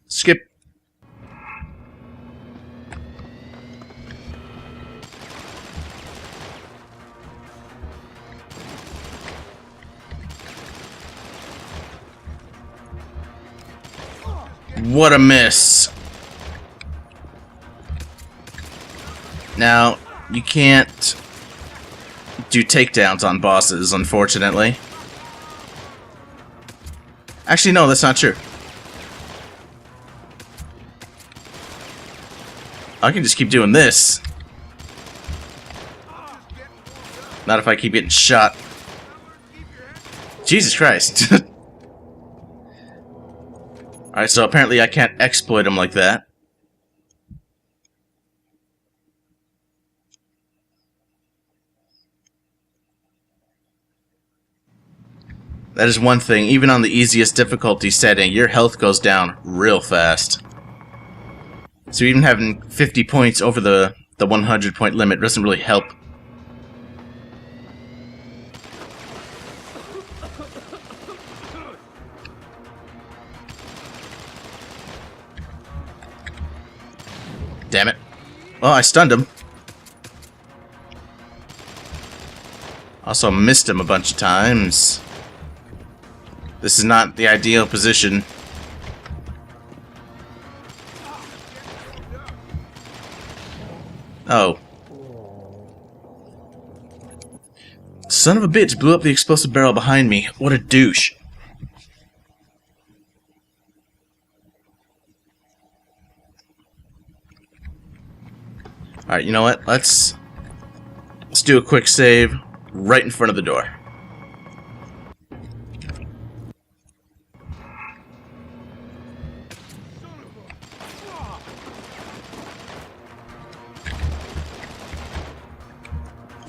Skip. What a miss. Now, you can't do takedowns on bosses, unfortunately. Actually, no, that's not true. I can just keep doing this. Not if I keep getting shot. Jesus Christ. Alright, so apparently I can't exploit him like that. That is one thing, even on the easiest difficulty setting, your health goes down real fast. So even having 50 points over the 100 point limit doesn't really help. Damn it. Well, I stunned him. Also missed him a bunch of times. This is not the ideal position. Oh. Son of a bitch blew up the explosive barrel behind me. What a douche. Alright, you know what? Let's do a quick save right in front of the door.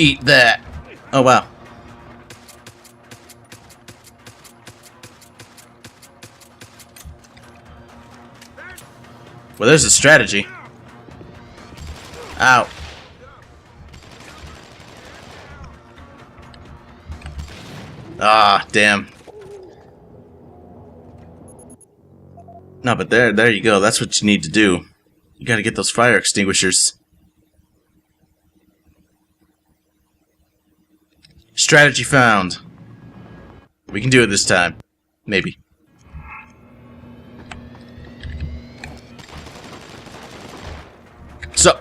Eat that. Oh, wow. Well, there's a strategy. Ow. Ah, damn. No, but there you go. That's what you need to do. You gotta get those fire extinguishers. Strategy found. We can do it this time. Maybe. So.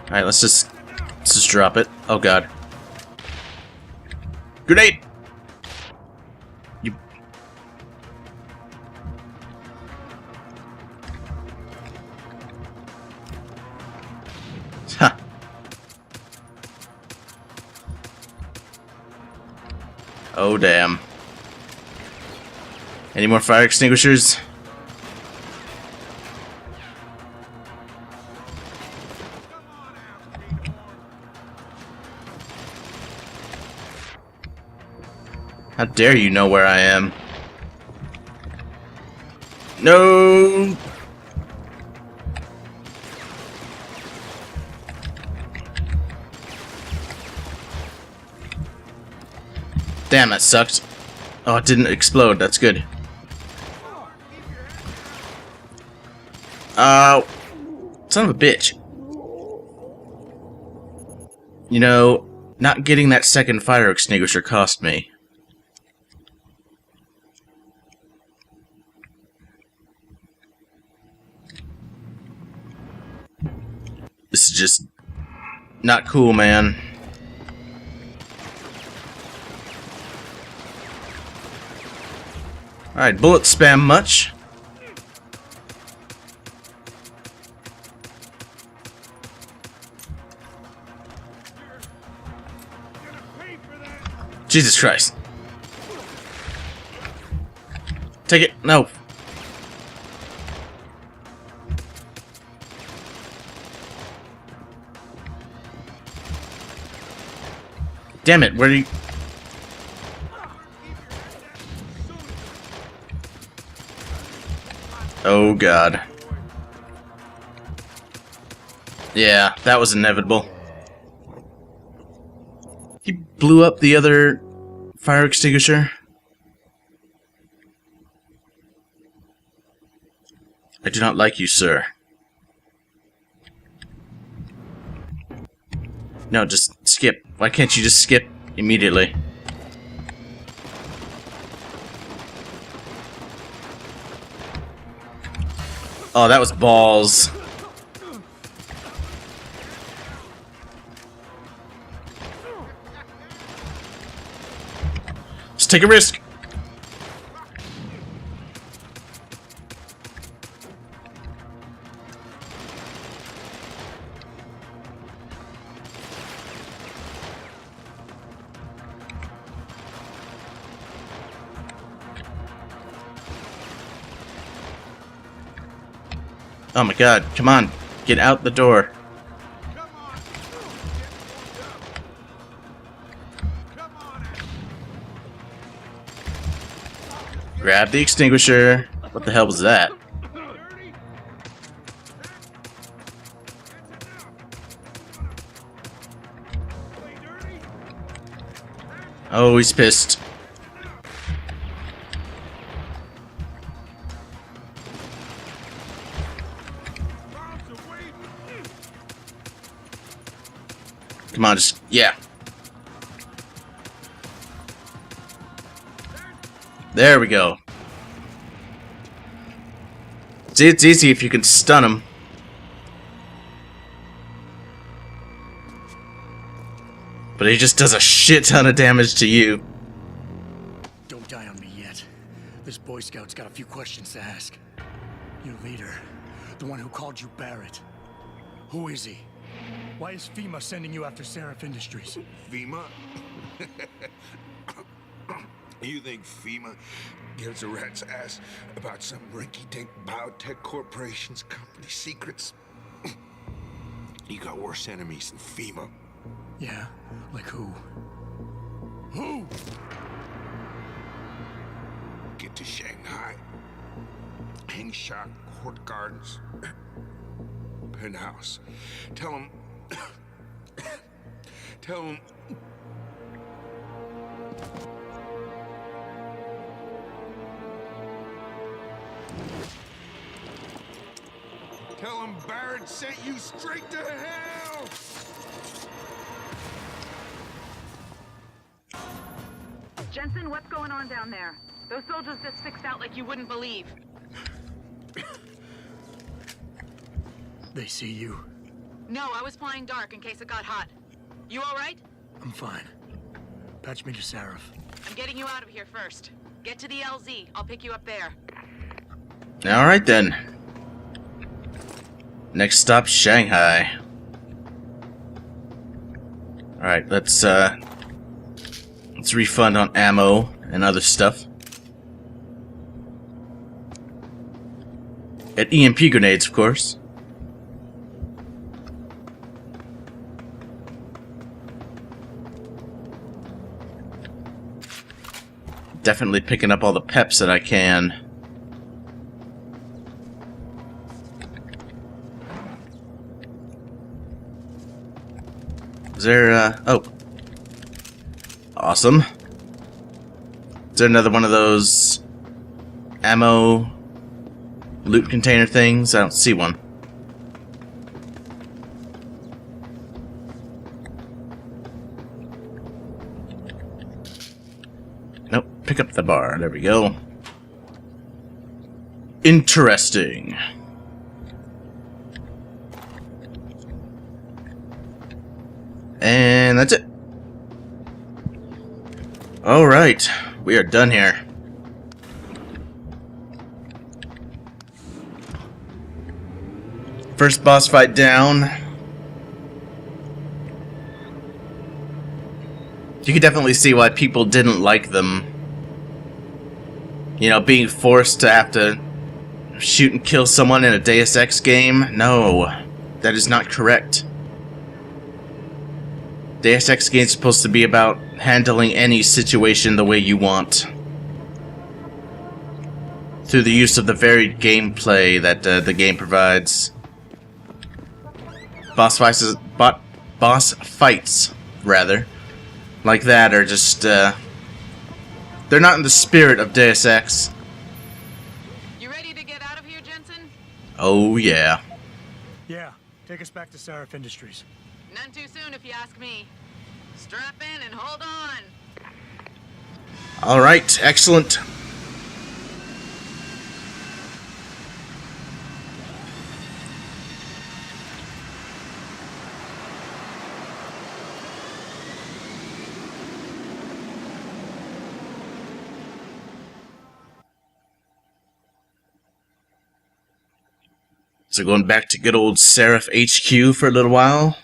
Alright, let's just drop it. Oh god. Grenade! You. Huh. Oh damn. Any more fire extinguishers? How dare you know where I am? No! Damn, that sucked. Oh, it didn't explode. That's good. Oh, son of a bitch. You know, not getting that second fire extinguisher cost me. This is just not cool, man. Alright, bullet spam much? Jesus Christ. Take it. No. Damn it, where do you... Oh god. Yeah, that was inevitable. He blew up the other fire extinguisher. I do not like you, sir. No, just skip. Why can't you just skip immediately? Oh, that was balls. Let's take a risk. Oh my god, come on, get out the door. Grab the extinguisher. What the hell was that? Oh, he's pissed. Come on, just, yeah. There we go. See, it's easy if you can stun him. But he just does a shit ton of damage to you. Don't die on me yet. This Boy Scout's got a few questions to ask. Your leader, the one who called you Barrett. Who is he? Why is FEMA sending you after Seraph Industries? FEMA? You think FEMA gives a rat's ass about some rinky-dink biotech corporation's company secrets? You got worse enemies than FEMA. Yeah? Like who? Who? Get to Shanghai. Hang shot, Court Gardens. Penthouse. Tell him... Tell him... Tell him Barrett sent you straight to hell! Jensen, what's going on down there? Those soldiers just fixed out like you wouldn't believe. They see you. No, I was flying dark in case it got hot. You alright? I'm fine. Patch me to Seraph. I'm getting you out of here first. Get to the LZ. I'll pick you up there. Alright then. Next stop, Shanghai. Alright, let's refund on ammo and other stuff. And EMP grenades, of course. Definitely picking up all the peps that I can. Is there, oh. Awesome. Is there another one of those ammo loot container things? I don't see one. Nope, pick up the bar. There we go. Interesting. And that's it. Alright, we are done here. First boss fight down. You can definitely see why people didn't like them. You know, being forced to have to shoot and kill someone in a Deus Ex game? No, that is not correct. Deus Ex game is supposed to be about handling any situation the way you want. Through the use of the varied gameplay that the game provides. Boss fights, rather, like that are just, they're not in the spirit of Deus Ex. You ready to get out of here, Jensen? Oh, yeah. Yeah, take us back to Sarif Industries. None too soon, if you ask me. Strap in and hold on. Alright, excellent. So going back to good old Sarif HQ for a little while,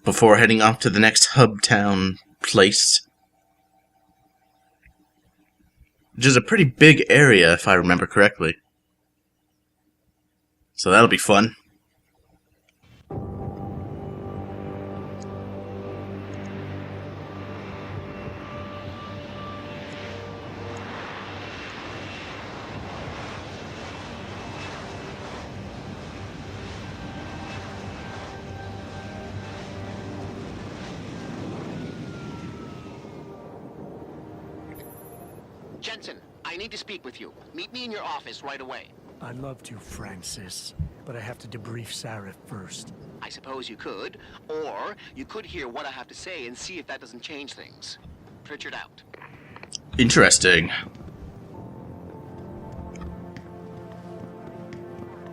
before heading off to the next hub town place. Which is a pretty big area, if I remember correctly. So that'll be fun. Jensen, I need to speak with you. Meet me in your office right away. I'd love to, Francis, but I have to debrief Sarif first. I suppose you could, or you could hear what I have to say and see if that doesn't change things. Pritchard out. Interesting.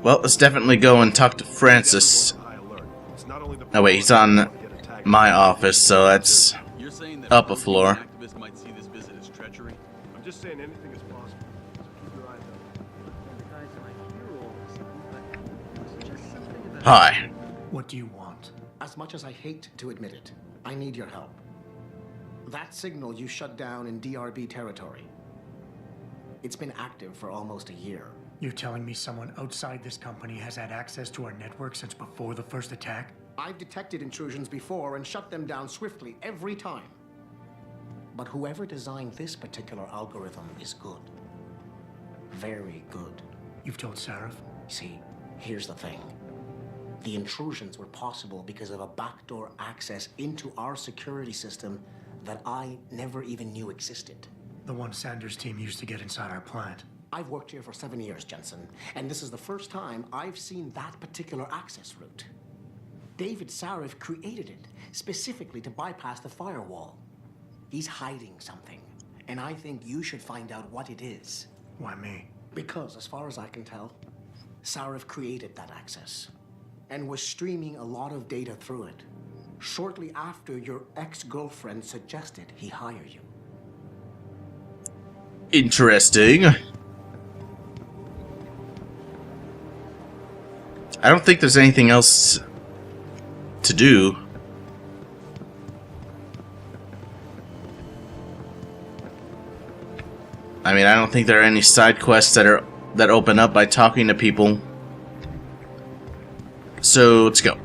Well, let's definitely go and talk to Francis. Oh wait, he's on my office, so that's up a floor. I'm just saying anything is possible. So keep your eyes open. Hi. What do you want? As much as I hate to admit it, I need your help. That signal you shut down in DRB territory. It's been active for almost a year. You're telling me someone outside this company has had access to our network since before the first attack? I've detected intrusions before and shut them down swiftly every time. But whoever designed this particular algorithm is good. Very good. You've told Sarif? See, here's the thing. The intrusions were possible because of a backdoor access into our security system that I never even knew existed. The one Sanders' team used to get inside our plant. I've worked here for 7 years, Jensen, and this is the first time I've seen that particular access route. David Sarif created it specifically to bypass the firewall. He's hiding something, and I think you should find out what it is. Why me? Because, as far as I can tell, Sarif created that access and was streaming a lot of data through it shortly after your ex-girlfriend suggested he hire you. Interesting. I don't think there's anything else to do. I mean, I don't think there are any side quests that open up by talking to people. So let's go.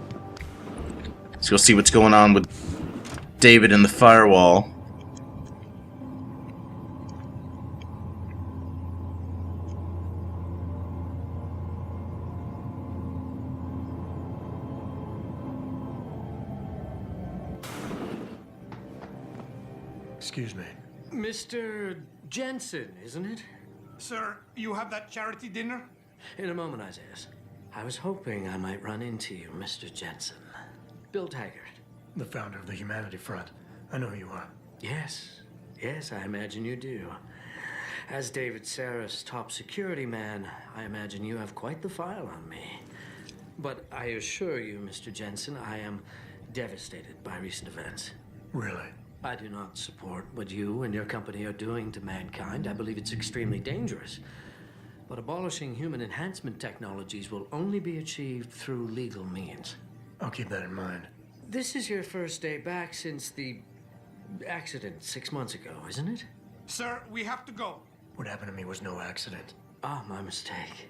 Let's go see what's going on with David and the firewall. Excuse me. Mr. Jensen, isn't it? Sir, you have that charity dinner? In a moment, Isaiah. I was hoping I might run into you, Mr. Jensen. Bill Taggart. The founder of the Humanity Front. I know who you are. Yes, I imagine you do. As David Sarif's top security man, I imagine you have quite the file on me. But I assure you, Mr. Jensen, I am devastated by recent events. Really? I do not support what you and your company are doing to mankind. I believe it's extremely dangerous. But abolishing human enhancement technologies will only be achieved through legal means. I'll keep that in mind. This is your first day back since the accident 6 months ago, isn't it? Sir, we have to go. What happened to me was no accident. Ah, my mistake.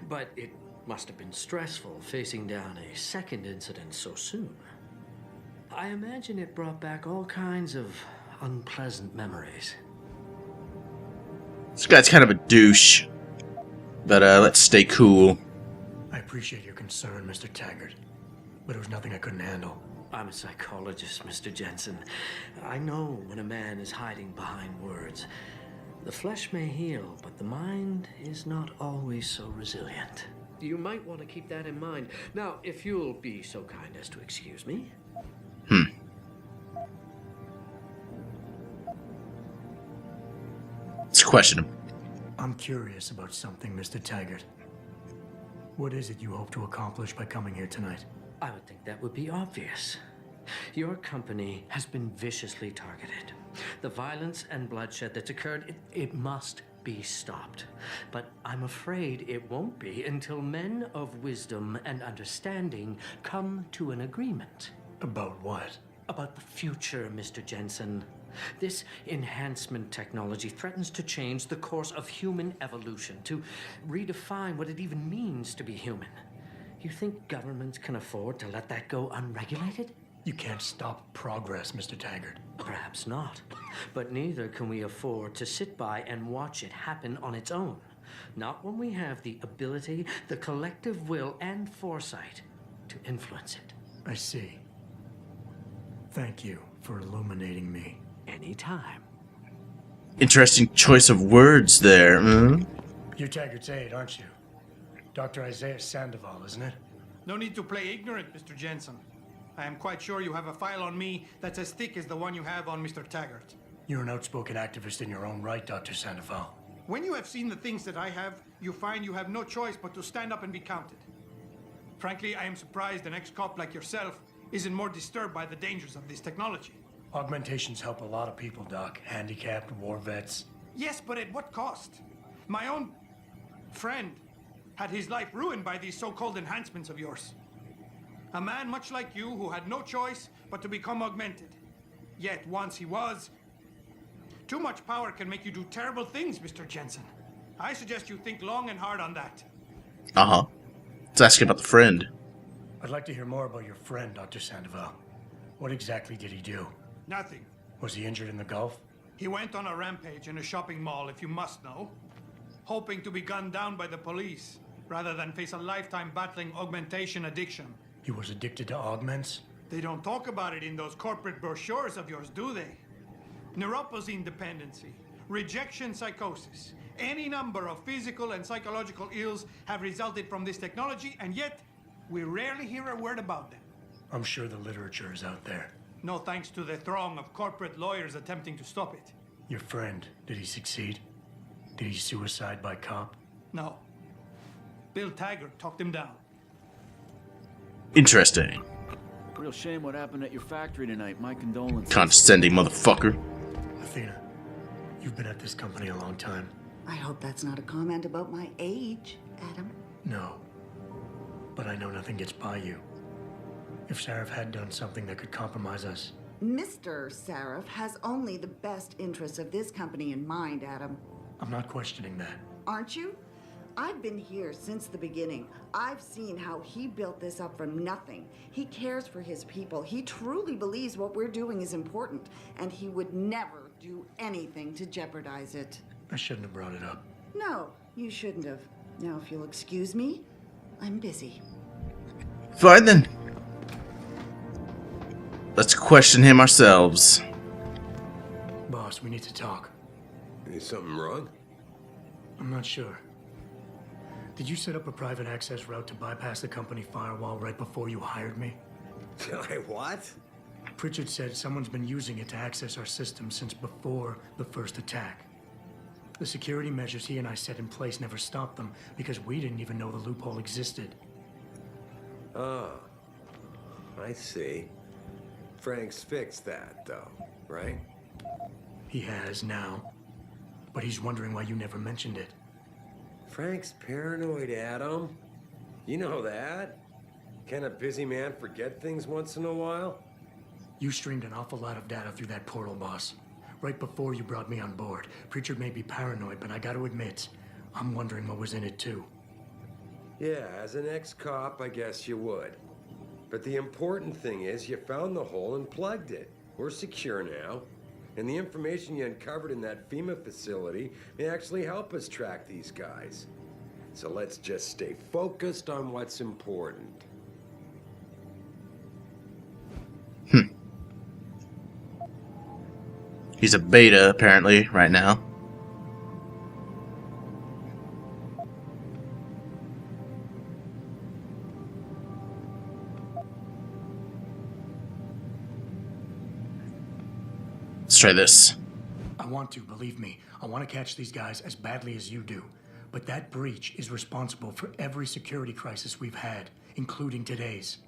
But it must have been stressful facing down a second incident so soon. I imagine it brought back all kinds of unpleasant memories. This guy's kind of a douche. But let's stay cool. I appreciate your concern, Mr. Taggart. But it was nothing I couldn't handle. I'm a psychologist, Mr. Jensen. I know when a man is hiding behind words. The flesh may heal, but the mind is not always so resilient. You might want to keep that in mind. Now, if you'll be so kind as to excuse me. Let's question him. I'm curious about something, Mr. Taggart. What is it you hope to accomplish by coming here tonight? I would think that would be obvious. Your company has been viciously targeted. The violence and bloodshed that's occurred, it must be stopped. But I'm afraid it won't be until men of wisdom and understanding come to an agreement. About what? About the future, Mr. Jensen. This enhancement technology threatens to change the course of human evolution, to redefine what it even means to be human. You think governments can afford to let that go unregulated? You can't stop progress, Mr. Taggart. Perhaps not. But neither can we afford to sit by and watch it happen on its own. Not when we have the ability, the collective will, and foresight to influence it. I see. Thank you for illuminating me. Anytime. Interesting choice of words there. You're Taggart's aide, aren't you? Dr. Isaiah Sandoval, isn't it? No need to play ignorant, Mr. Jensen. I am quite sure you have a file on me that's as thick as the one you have on Mr. Taggart. You're an outspoken activist in your own right, Dr. Sandoval. When you have seen the things that I have, you find you have no choice but to stand up and be counted. Frankly, I am surprised an ex-cop like yourself isn't more disturbed by the dangers of this technology. Augmentations help a lot of people, Doc. Handicapped, war vets. Yes, but at what cost? My own friend had his life ruined by these so-called enhancements of yours. A man much like you who had no choice but to become augmented. Yet once he was, too much power can make you do terrible things, Mr. Jensen. I suggest you think long and hard on that. Let's ask about the friend. I'd like to hear more about your friend, Dr. Sandoval. What exactly did he do? Nothing. Was he injured in the Gulf? He went on a rampage in a shopping mall, if you must know, hoping to be gunned down by the police, rather than face a lifetime battling augmentation addiction. He was addicted to augments? They don't talk about it in those corporate brochures of yours, do they? Neuroposine dependency, rejection psychosis, any number of physical and psychological ills have resulted from this technology, and yet we rarely hear a word about them. I'm sure the literature is out there. No thanks to the throng of corporate lawyers attempting to stop it. Your friend, did he succeed? Did he suicide by cop? No. Bill Taggart talked him down. Interesting. Real shame what happened at your factory tonight. My condolences. Condescending motherfucker. Athena, you've been at this company a long time. I hope that's not a comment about my age, Adam. No. But I know nothing gets by you. If Sarif had done something that could compromise us. Mr. Sarif has only the best interests of this company in mind, Adam. I'm not questioning that. Aren't you? I've been here since the beginning. I've seen how he built this up from nothing. He cares for his people. He truly believes what we're doing is important, and he would never do anything to jeopardize it. I shouldn't have brought it up. No, you shouldn't have. Now, if you'll excuse me, I'm busy. Fine then. Let's question him ourselves. Boss, we need to talk. Is something wrong? I'm not sure. Did you set up a private access route to bypass the company firewall right before you hired me? What? Pritchard said someone's been using it to access our system since before the first attack. The security measures he and I set in place never stopped them because we didn't even know the loophole existed. Oh, I see. Frank's fixed that, though, right? He has now, but he's wondering why you never mentioned it. Frank's paranoid, Adam. You know that. Can a busy man forget things once in a while? You streamed an awful lot of data through that portal, boss. Right before you brought me on board. Pritchard may be paranoid, but I gotta admit, I'm wondering what was in it too. Yeah, as an ex-cop, I guess you would. But the important thing is you found the hole and plugged it. We're secure now. And the information you uncovered in that FEMA facility may actually help us track these guys. So let's just stay focused on what's important. He's a beta, apparently, right now. Let's try this. I want to, believe me. I want to catch these guys as badly as you do. But that breach is responsible for every security crisis we've had, including today's.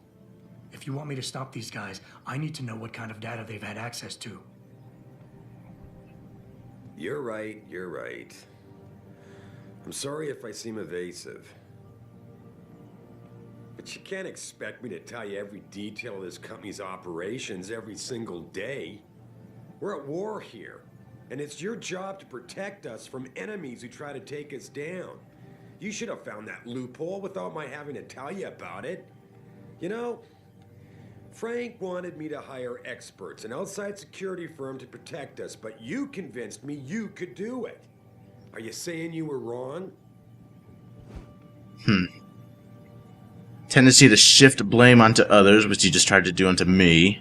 If you want me to stop these guys, I need to know what kind of data they've had access to. You're right, you're right. I'm sorry if I seem evasive. But you can't expect me to tell you every detail of this company's operations every single day. We're at war here, and it's your job to protect us from enemies who try to take us down. You should have found that loophole without my having to tell you about it. You know, Frank wanted me to hire experts, an outside security firm to protect us, but you convinced me you could do it. Are you saying you were wrong? Tendency to shift blame onto others, which you just tried to do onto me.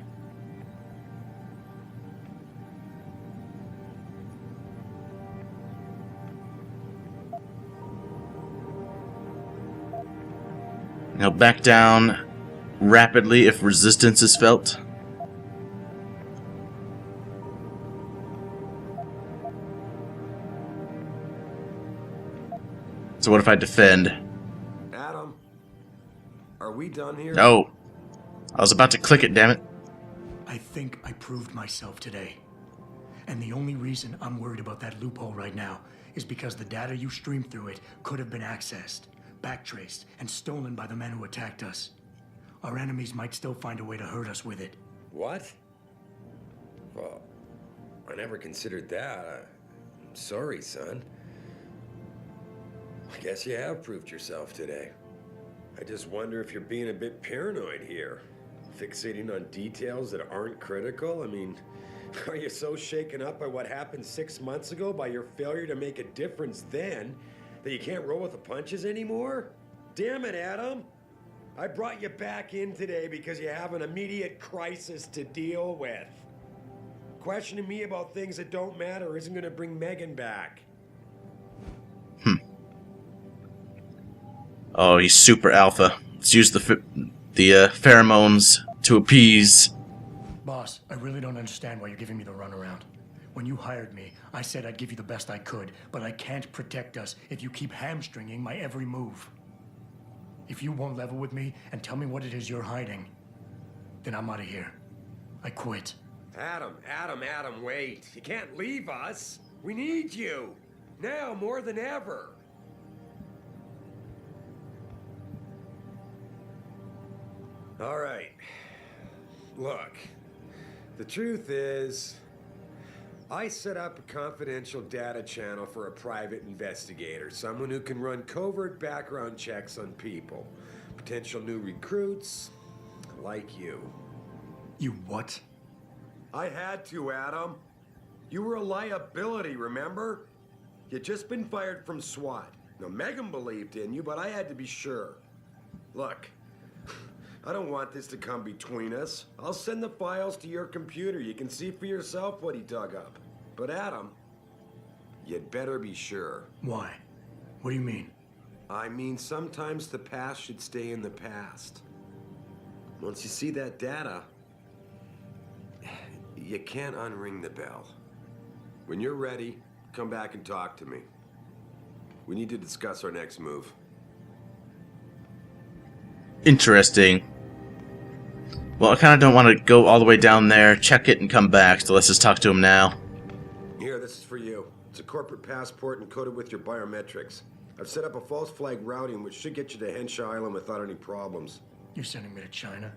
Now back down rapidly if resistance is felt. So what if I defend? Adam, are we done here? No. I was about to click it, damn it. I think I proved myself today. And the only reason I'm worried about that loophole right now is because the data you streamed through it could have been accessed, backtraced, and stolen by the men who attacked us. Our enemies might still find a way to hurt us with it. What? Well, I never considered that. I'm sorry, son. I guess you have proved yourself today. I just wonder if you're being a bit paranoid here. Fixating on details that aren't critical? I mean, are you so shaken up by what happened 6 months ago, by your failure to make a difference then, that you can't roll with the punches anymore? Damn it, Adam. I brought you back in today because you have an immediate crisis to deal with. Questioning me about things that don't matter isn't going to bring Megan back. Oh, he's super alpha. Let's use the pheromones to appease. Boss, I really don't understand why you're giving me the runaround. When you hired me, I said I'd give you the best I could, but I can't protect us if you keep hamstringing my every move. If you won't level with me and tell me what it is you're hiding, then I'm out of here. I quit. Adam, wait. You can't leave us. We need you. Now more than ever. All right. Look, the truth is, I set up a confidential data channel for a private investigator, someone who can run covert background checks on people, potential new recruits, like you. You what? I had to, Adam. You were a liability, remember? You'd just been fired from SWAT. Now, Megan believed in you, but I had to be sure. Look, I don't want this to come between us. I'll send the files to your computer. You can see for yourself what he dug up. But Adam, you'd better be sure. Why? What do you mean? I mean, sometimes the past should stay in the past. Once you see that data, you can't unring the bell. When you're ready, come back and talk to me. We need to discuss our next move. Interesting. Well, I kind of don't want to go all the way down there, check it, and come back, so let's just talk to him now. Here, this is for you. It's a corporate passport encoded with your biometrics. I've set up a false flag routing which should get you to Henshaw Island without any problems. You're sending me to China?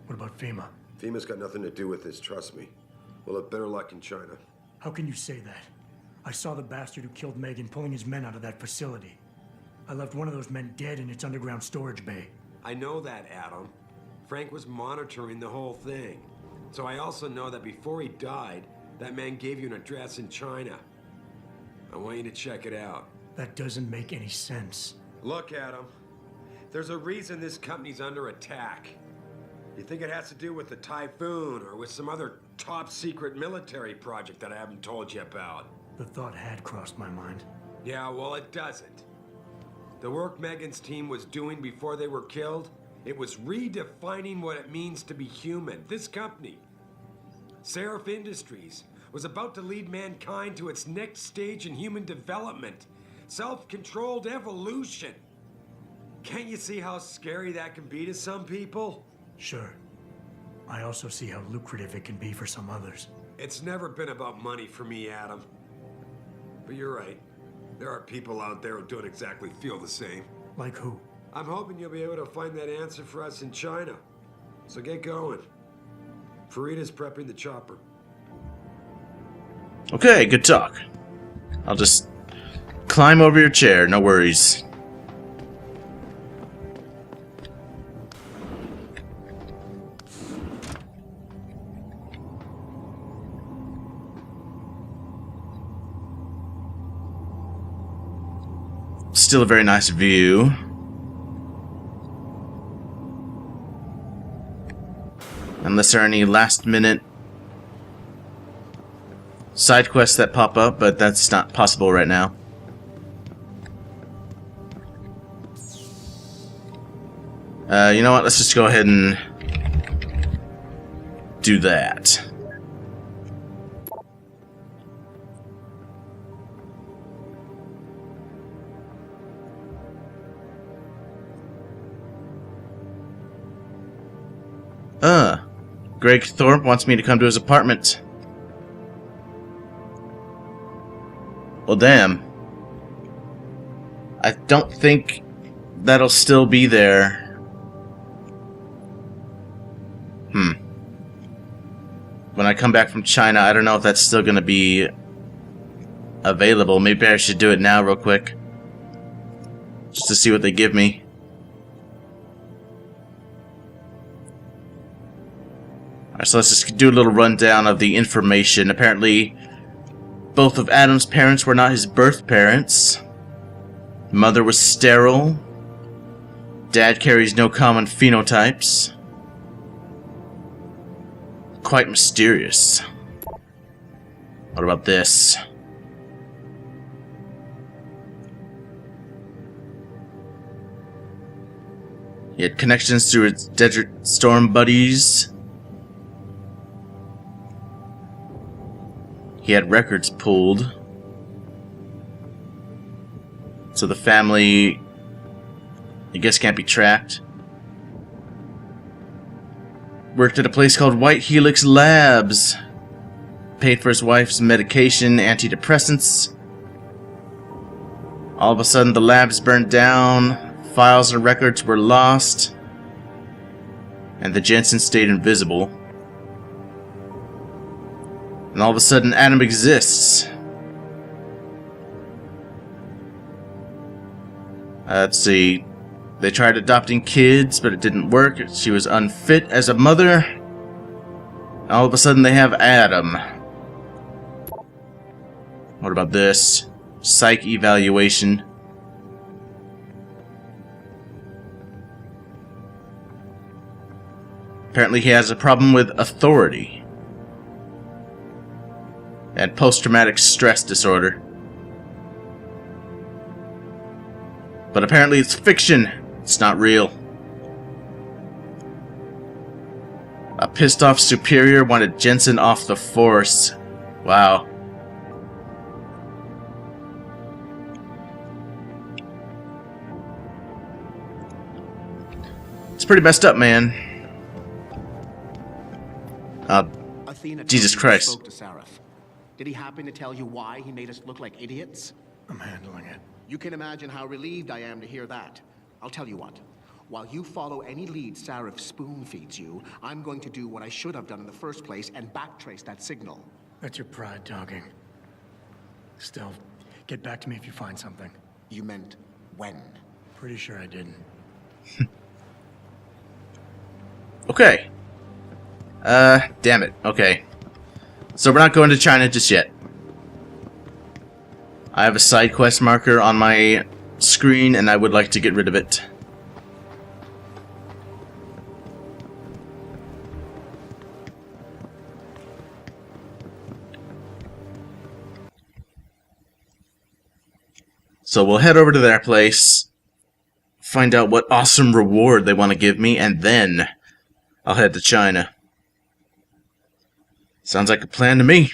What about FEMA? FEMA's got nothing to do with this, trust me. We'll have better luck in China. How can you say that? I saw the bastard who killed Megan pulling his men out of that facility. I left one of those men dead in its underground storage bay. I know that, Adam. Frank was monitoring the whole thing. So I also know that before he died, that man gave you an address in China. I want you to check it out. That doesn't make any sense. Look, Adam. There's a reason this company's under attack. You think it has to do with the typhoon or with some other top secret military project that I haven't told you about. The thought had crossed my mind. Yeah, well, it doesn't. The work Megan's team was doing before they were killed, it was redefining what it means to be human. This company, Seraph Industries, was about to lead mankind to its next stage in human development. Self-controlled evolution. Can't you see how scary that can be to some people? Sure. I also see how lucrative it can be for some others. It's never been about money for me, Adam. But you're right. There are people out there who don't exactly feel the same. Like who? I'm hoping you'll be able to find that answer for us in China. So get going. Farida's prepping the chopper. Okay, good talk. I'll just climb over your chair, no worries. Still a very nice view. Unless there are any last minute side quests that pop up, but that's not possible right now. You know what? Let's just go ahead and do that. Greg Thorpe wants me to come to his apartment. Well, damn. I don't think that'll still be there. When I come back from China, I don't know if that's still gonna be available. Maybe I should do it now real quick. Just to see what they give me. Alright, so let's just do a little rundown of the information. Apparently, both of Adam's parents were not his birth parents. Mother was sterile. Dad carries no common phenotypes. Quite mysterious. What about this? He had connections through his Desert Storm buddies. He had records pulled. So the family, I guess, can't be tracked. Worked at a place called White Helix Labs. Paid for his wife's medication, antidepressants. All of a sudden the labs burned down. Files and records were lost. And the Jensen stayed invisible. And all of a sudden, Adam exists. Let's see. They tried adopting kids, but it didn't work. She was unfit as a mother. And all of a sudden, they have Adam. What about this? Psych evaluation. Apparently, he has a problem with authority. And post-traumatic stress disorder. But apparently it's fiction. It's not real. A pissed off superior wanted Jensen off the force. Wow. It's pretty messed up, man. Jesus Christ. Spoke to Seraph. Did he happen to tell you why he made us look like idiots? I'm handling it. You can imagine how relieved I am to hear that. I'll tell you what. While you follow any lead Seraph spoon-feeds you, I'm going to do what I should have done in the first place and backtrace that signal. That's your pride talking. Still, get back to me if you find something. You meant when? Pretty sure I didn't. Okay. Damn it. Okay. So we're not going to China just yet. I have a side quest marker on my screen, and I would like to get rid of it. So we'll head over to their place, find out what awesome reward they want to give me, and then I'll head to China. Sounds like a plan to me.